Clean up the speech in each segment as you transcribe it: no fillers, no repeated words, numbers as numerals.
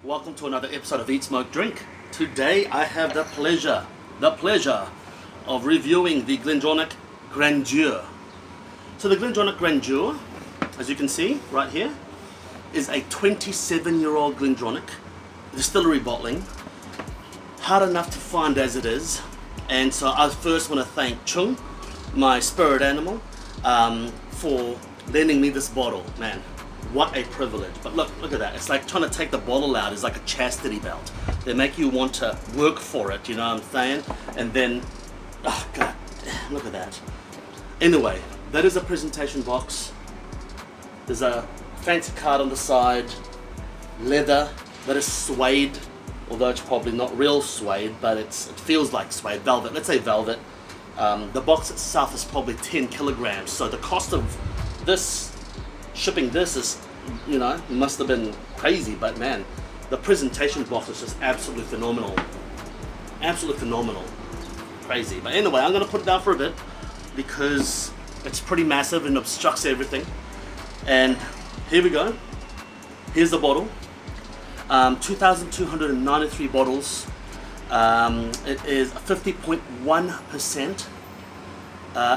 Welcome to another episode of Eat, Smoke, Drink. Today I have the pleasure of reviewing the Glendronach Grandeur. So the Glendronach Grandeur, as you can see right here, is a 27-year-old Glendronach distillery bottling. Hard enough to find as it is. And so I first want to thank Chung, my spirit animal, for lending me this bottle. Man, what a privilege. But look at that. It's like trying to take the bottle out is like a chastity belt. They make you want to work for it, you know what I'm saying? And then, oh god, look at that. Anyway, that is a presentation box. There's a fancy card on the side, leather that is suede, although it's probably not real suede, but it feels like suede, velvet, let's say velvet. The box itself is probably 10 kilograms, so the cost of this, shipping this is, you know, must have been crazy, but man, the presentation box is just absolutely phenomenal. Absolutely phenomenal. Crazy. But anyway, I'm going to put it down for a bit because it's pretty massive and obstructs everything. And here we go. Here's the bottle. 2,293 bottles. It is 50.1%.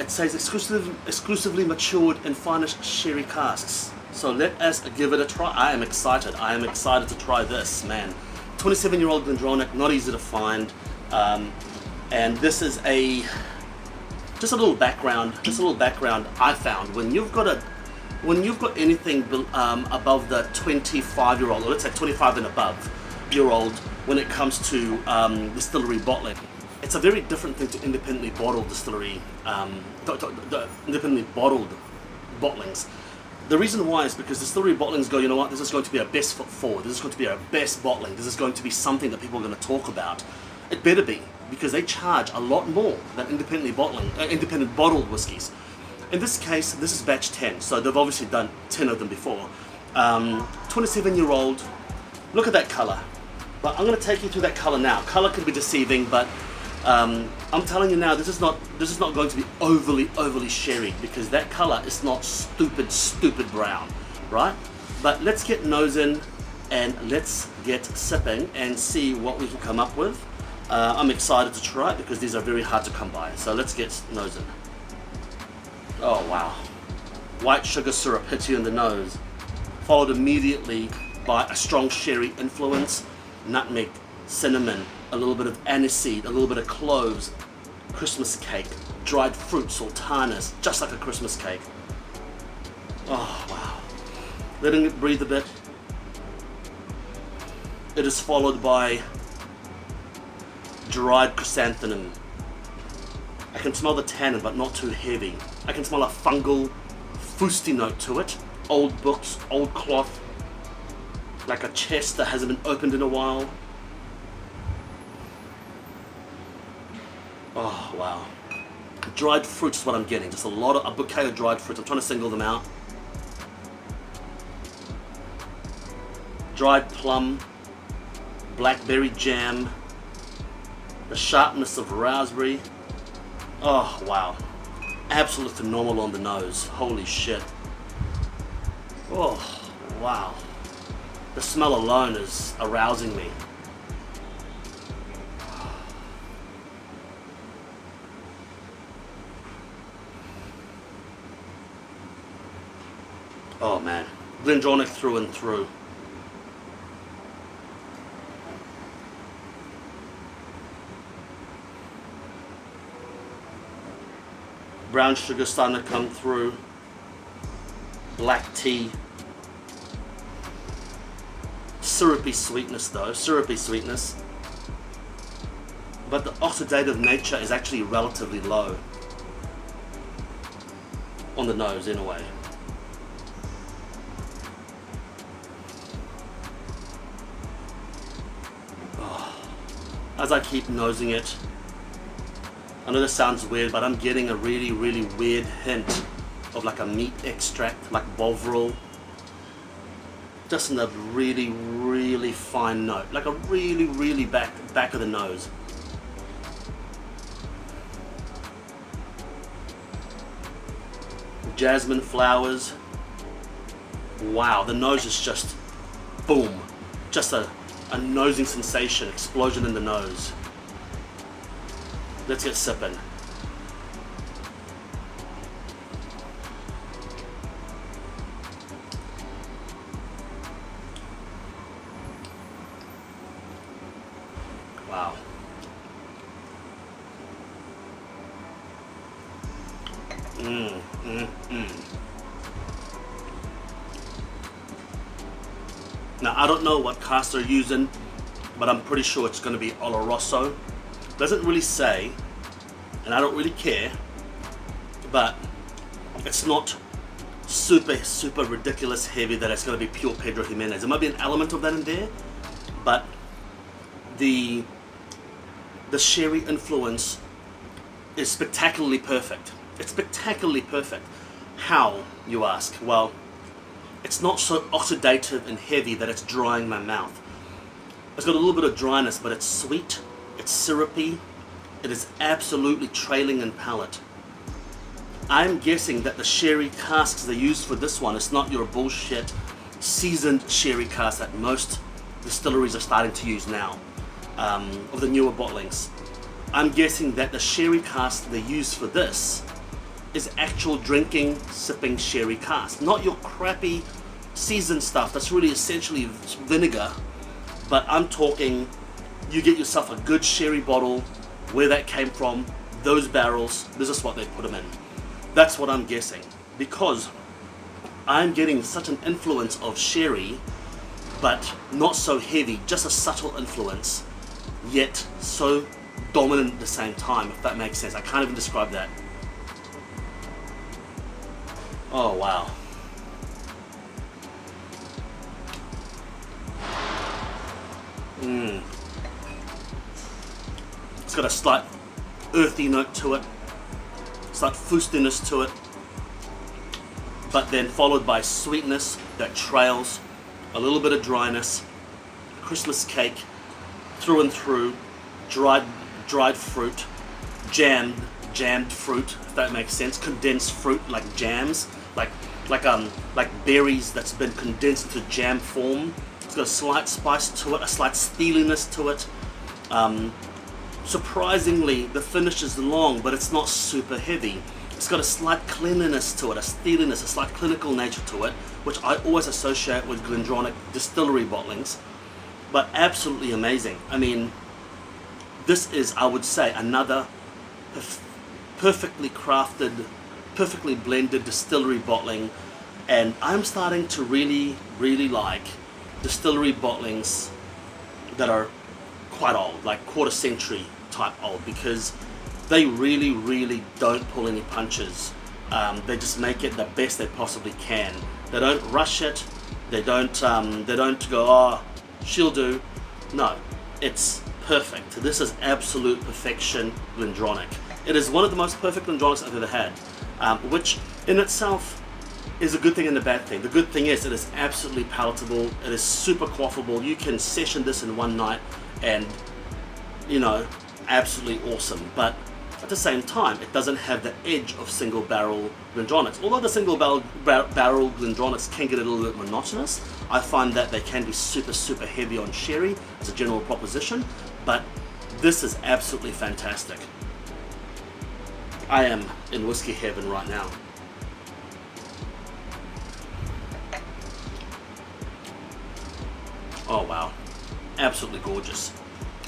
It says exclusively matured and finished sherry casks. So let us give it a try. I am excited to try this, man. 27-year-old Glendronach, not easy to find. And this is just a little background I found. When you've got anything above the 25-year-old, or let's say 25 and above year old, when it comes to distillery bottling, it's a very different thing to independently bottled distillery, independently bottled bottlings. The reason why is because distillery bottlings go, you know what, this is going to be our best foot forward, this is going to be our best bottling, this is going to be something that people are going to talk about. It better be, because they charge a lot more than independent bottled whiskies. In this case, this is batch 10, so they've obviously done 10 of them before. 27-year-old, look at that color. But I'm going to take you through that color now. Color can be deceiving, but I'm telling you now, this is not going to be overly sherry, because that color is not stupid brown, right? But let's get nosing and let's get sipping and see what we can come up with. I'm excited to try it because these are very hard to come by. So let's get nosing. Oh wow, white sugar syrup hits you in the nose, followed immediately by a strong sherry influence, nutmeg, cinnamon, a little bit of aniseed, a little bit of cloves, Christmas cake, dried fruit, sultanas, just like a Christmas cake. Oh wow. Letting it breathe a bit. It is followed by dried chrysanthemum. I can smell the tannin, but not too heavy. I can smell a fungal, fusty note to it. Old books, old cloth, like a chest that hasn't been opened in a while. Oh wow. Dried fruit is what I'm getting. Just a bouquet of dried fruit. I'm trying to single them out. Dried plum, blackberry jam, the sharpness of raspberry. Oh wow. Absolutely phenomenal on the nose. Holy shit. Oh wow. The smell alone is arousing me. Oh man, Glendronach through and through. Brown sugar starting to come through. Black tea. Syrupy sweetness though, syrupy sweetness. But the oxidative nature is actually relatively low on the nose in a way. As I keep nosing it, I know this sounds weird, but I'm getting a really weird hint of like a meat extract, like Bovril. Just in a really fine note, like a really back of the nose. Jasmine flowers. Wow, the nose is just boom, just a a nosing sensation, explosion in the nose. Let's get sipping. Wow. Now, I don't know what cask they're using, but I'm pretty sure it's going to be Oloroso. Doesn't really say, and I don't really care, but it's not super ridiculous heavy that it's going to be pure Pedro Jimenez. There might be an element of that in there, but the sherry influence is spectacularly perfect. It's spectacularly perfect. How, you ask? Well, it's not so oxidative and heavy that it's drying my mouth. It's got a little bit of dryness, but it's sweet, it's syrupy, it is absolutely trailing in palate. I'm guessing that the sherry casks they use for this one is not your bullshit seasoned sherry cask that most distilleries are starting to use now, of the newer bottlings. I'm guessing that the sherry cask they use for this is actual drinking, sipping sherry cask, not your crappy seasoned stuff that's really essentially vinegar. But I'm talking, you get yourself a good sherry bottle, where that came from, those barrels, this is what they put them in. That's what I'm guessing, because I'm getting such an influence of sherry, but not so heavy, just a subtle influence, yet so dominant at the same time, if that makes sense. I can't even describe that. Oh wow. It's got a slight earthy note to it, slight fustiness to it, but then followed by sweetness that trails, a little bit of dryness, Christmas cake through and through, dried fruit, jammed fruit, if that makes sense, condensed fruit like jams, like berries that's been condensed into jam form. It's got a slight spice to it, a slight steeliness to it. Surprisingly, the finish is long, but it's not super heavy. It's got a slight cleanliness to it, a steeliness, a slight clinical nature to it, which I always associate with Glendronach distillery bottlings. But absolutely amazing. I mean, this is, I would say, another perfectly crafted, perfectly blended distillery bottling, and I'm starting to really like distillery bottlings that are quite old, like quarter century type old, because they really don't pull any punches. They just make it the best they possibly can. They don't rush it. They don't go, oh, she'll do. No, it's perfect. This is absolute perfection Glendronach. It is one of the most perfect Glendronachs I've ever had, which in itself is a good thing and a bad thing. The good thing is it is absolutely palatable. It is super quaffable. You can session this in one night and, you know, absolutely awesome. But at the same time, it doesn't have the edge of single barrel Glendronachs. Although the single barrel Glendronachs can get a little bit monotonous, I find that they can be super heavy on sherry as a general proposition, but this is absolutely fantastic. I am in whiskey heaven right now. Oh wow, absolutely gorgeous.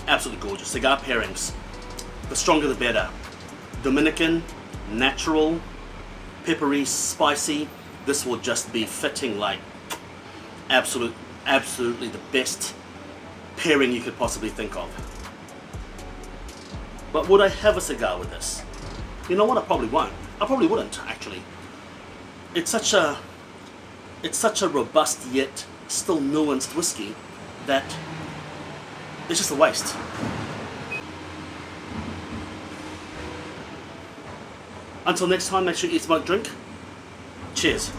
Absolutely gorgeous. Cigar pairings, the stronger the better. Dominican, natural, peppery, spicy. This will just be fitting like absolutely the best pairing you could possibly think of. But would I have a cigar with this? You know what, I probably won't. I probably wouldn't, actually. It's such a robust yet still nuanced whiskey that it's just a waste. Until next time, make sure you eat, smoke, drink. Cheers.